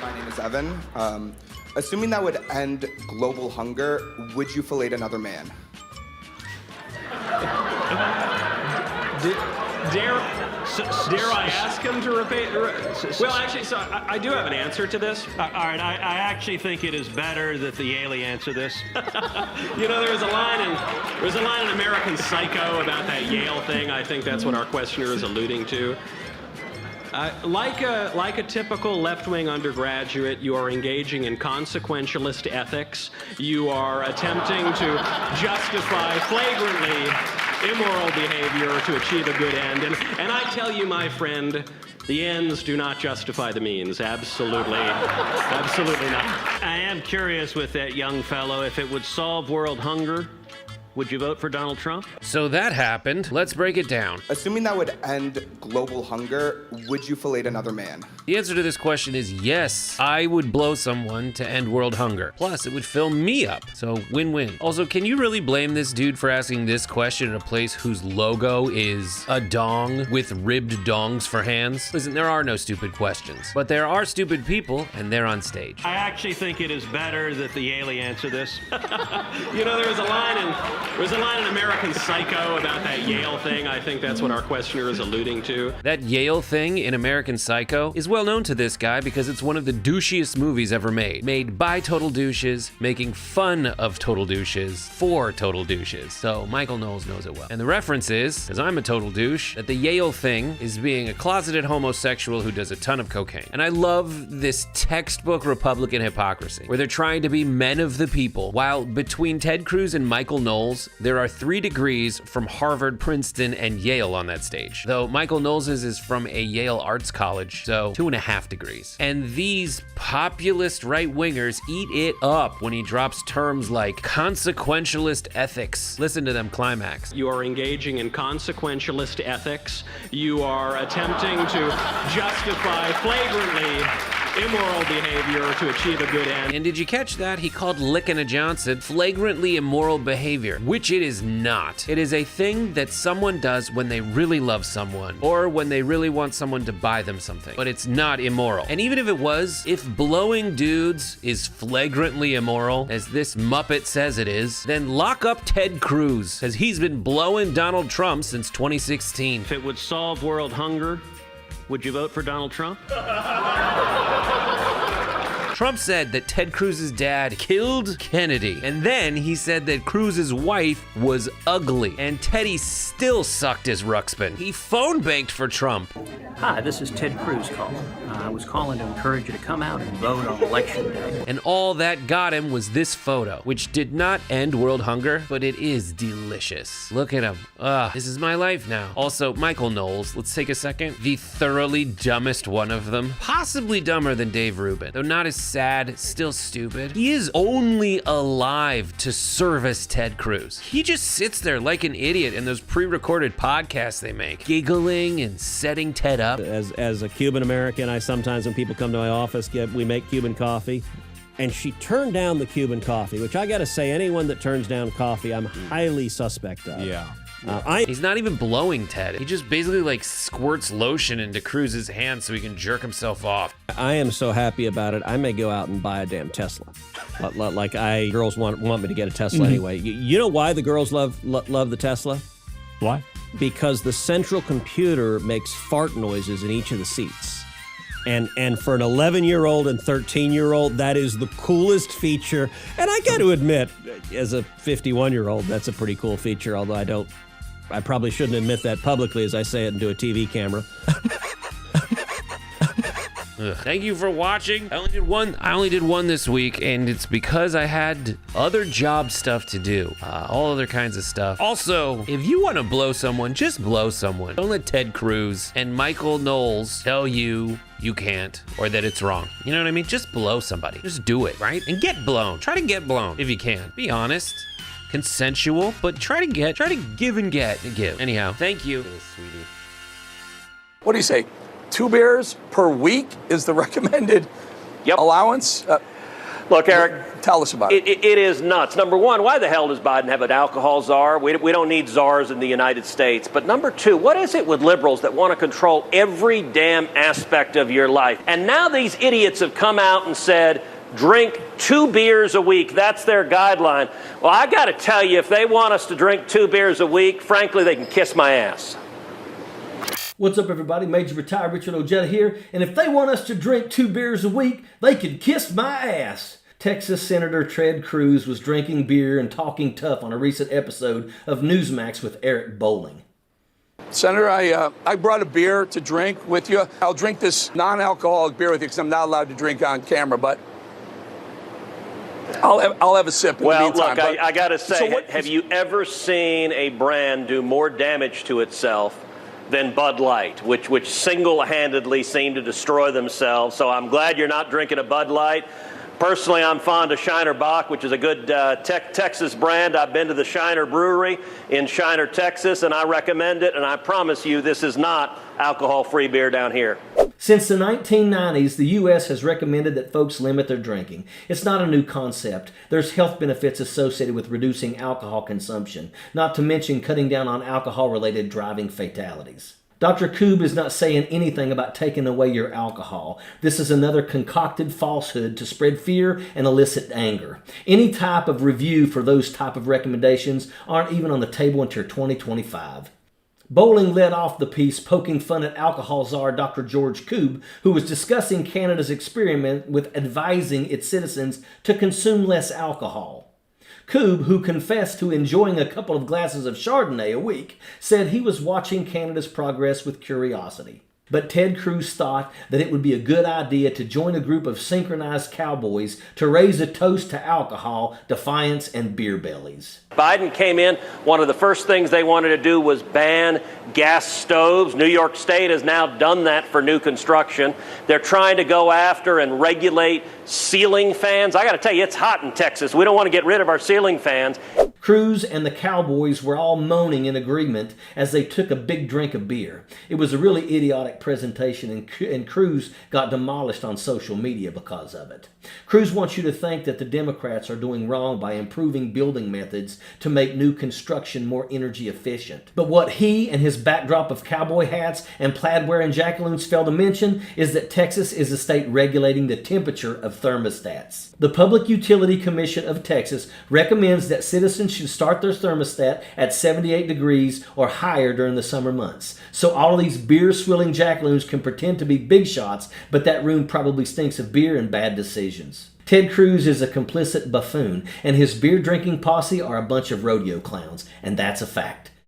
My name is Evan. Assuming that would end global hunger, would you fillet another man? Dare I ask him to repeat? Well, actually, so I do have an answer to this. All right, I actually think it is better that the Yaley answer this. You know, there's a line in American Psycho about that Yale thing. I think that's what our questioner is alluding to. Like a typical left-wing undergraduate, you are engaging in consequentialist ethics. You are attempting to justify flagrantly immoral behavior to achieve a good end. And I tell you, my friend, the ends do not justify the means. Absolutely. Absolutely not. I am curious with that young fellow, if it would solve world hunger, would you vote for Donald Trump? So that happened. Let's break it down. Assuming that would end global hunger, would you fillet another man? The answer to this question is yes, I would blow someone to end world hunger. Plus, it would fill me up. So win-win. Also, can you really blame this dude for asking this question at a place whose logo is a dong with ribbed dongs for hands? Listen, there are no stupid questions, but there are stupid people, and they're on stage. I actually think it is better that the Yaley answer this. You know, there's a line in American Psycho about that Yale thing. I think that's what our questioner is alluding to. That Yale thing in American Psycho is well known to this guy because it's one of the douchiest movies ever made. Made by total douches, making fun of total douches for total douches. So Michael Knowles knows it well. And the reference is, because I'm a total douche, that the Yale thing is being a closeted homosexual who does a ton of cocaine. And I love this textbook Republican hypocrisy, where they're trying to be men of the people, while between Ted Cruz and Michael Knowles, there are 3 degrees from Harvard, Princeton, and Yale on that stage. Though Michael Knowles's is from a Yale Arts College, so 2.5 degrees. And these populist right-wingers eat it up when he drops terms like consequentialist ethics. Listen to them climax. You are engaging in consequentialist ethics. You are attempting to justify flagrantly immoral behavior to achieve a good end. And did you catch that? He called licking a Johnson flagrantly immoral behavior, which it is not. It is a thing that someone does when they really love someone, or when they really want someone to buy them something. But it's not immoral. And even if it was, if blowing dudes is flagrantly immoral, as this Muppet says it is, then lock up Ted Cruz, because he's been blowing Donald Trump since 2016. If it would solve world hunger, would you vote for Donald Trump? Trump said that Ted Cruz's dad killed Kennedy, and then he said that Cruz's wife was ugly, and Teddy still sucked his ruxpin. He phone banked for Trump. Hi, this is Ted Cruz calling. I was calling to encourage you to come out and vote on Election Day. And all that got him was this photo, which did not end world hunger, but it is delicious. Look at him. This is my life now. Also, Michael Knowles, let's take a second. The thoroughly dumbest one of them, possibly dumber than Dave Rubin, though not as sad, still stupid. He is only alive to service Ted Cruz. He just sits there like an idiot in those pre-recorded podcasts they make, giggling and setting Ted up. As a Cuban American, I sometimes, when people come to my office, we make Cuban coffee. And she turned down the Cuban coffee, which I gotta say, anyone that turns down coffee, I'm highly suspect of. Yeah. He's not even blowing Ted. He just basically like squirts lotion into Cruz's hand so he can jerk himself off. I am so happy about it, I may go out and buy a damn Tesla. Girls want me to get a Tesla anyway. You know why the girls love the Tesla? Why? Because the central computer makes fart noises in each of the seats. And for an 11-year-old and 13-year-old, that is the coolest feature. And I got to admit, as a 51-year-old, that's a pretty cool feature, although I probably shouldn't admit that publicly as I say it into a TV camera. Thank you for watching. I only did one this week, and it's because I had other job stuff to do, all other kinds of stuff. Also, if you want to blow someone, just blow someone. Don't let Ted Cruz and Michael Knowles tell you can't, or that it's wrong. You know what I mean? Just blow somebody. Just do it, right? And get blown. Try to get blown if you can. Be honest. Consensual, but try to give and get and give. Anyhow, thank you, sweetie. What do you say? 2 beers per week is the recommended allowance? Look, Eric, Tell us about it. it is nuts. Number one, why the hell does Biden have an alcohol czar? We don't need czars in the United States. But number two, what is it with liberals that want to control every damn aspect of your life? And now these idiots have come out and said, drink 2 beers a week. That's their guideline. Well, I got to tell you, if they want us to drink 2 beers a week, frankly, they can kiss my ass. What's up, everybody? Major Retired Richard Ojeda here. And if they want us to drink 2 beers a week, they can kiss my ass. Texas Senator Ted Cruz was drinking beer and talking tough on a recent episode of Newsmax with Eric Bolling. Senator, I brought a beer to drink with you. I'll drink this non-alcoholic beer with you because I'm not allowed to drink on camera, but I'll have a sip in the meantime. Well, look, I got to say, have you ever seen a brand do more damage to itself than Bud Light, which single-handedly seemed to destroy themselves? So I'm glad you're not drinking a Bud Light. Personally, I'm fond of Shiner Bock, which is a good Texas brand. I've been to the Shiner Brewery in Shiner, Texas, and I recommend it, and I promise you this is not alcohol-free beer down here. Since the 1990s, the U.S. has recommended that folks limit their drinking. It's not a new concept. There's health benefits associated with reducing alcohol consumption, not to mention cutting down on alcohol-related driving fatalities. Dr. Koob is not saying anything about taking away your alcohol. This is another concocted falsehood to spread fear and elicit anger. Any type of review for those type of recommendations aren't even on the table until 2025. Bolling led off the piece poking fun at alcohol czar Dr. George Koob, who was discussing Canada's experiment with advising its citizens to consume less alcohol. Koob, who confessed to enjoying a couple of glasses of Chardonnay a week, said he was watching Canada's progress with curiosity. But Ted Cruz thought that it would be a good idea to join a group of synchronized cowboys to raise a toast to alcohol, defiance, and beer bellies. Biden came in, one of the first things they wanted to do was ban gas stoves. New York State has now done that for new construction. They're trying to go after and regulate ceiling fans. I got to tell you, it's hot in Texas. We don't want to get rid of our ceiling fans. Cruz and the Cowboys were all moaning in agreement as they took a big drink of beer. It was a really idiotic presentation, and Cruz got demolished on social media because of it. Cruz wants you to think that the Democrats are doing wrong by improving building methods to make new construction more energy efficient. But what he and his backdrop of cowboy hats and plaid-wearing jackaloons fail to mention is that Texas is a state regulating the temperature of thermostats. The Public Utility Commission of Texas recommends that citizens should start their thermostat at 78 degrees or higher during the summer months. So all of these beer-swilling jackaloons can pretend to be big shots, but that room probably stinks of beer and bad decisions. Ted Cruz is a complicit buffoon, and his beer-drinking posse are a bunch of rodeo clowns, and that's a fact.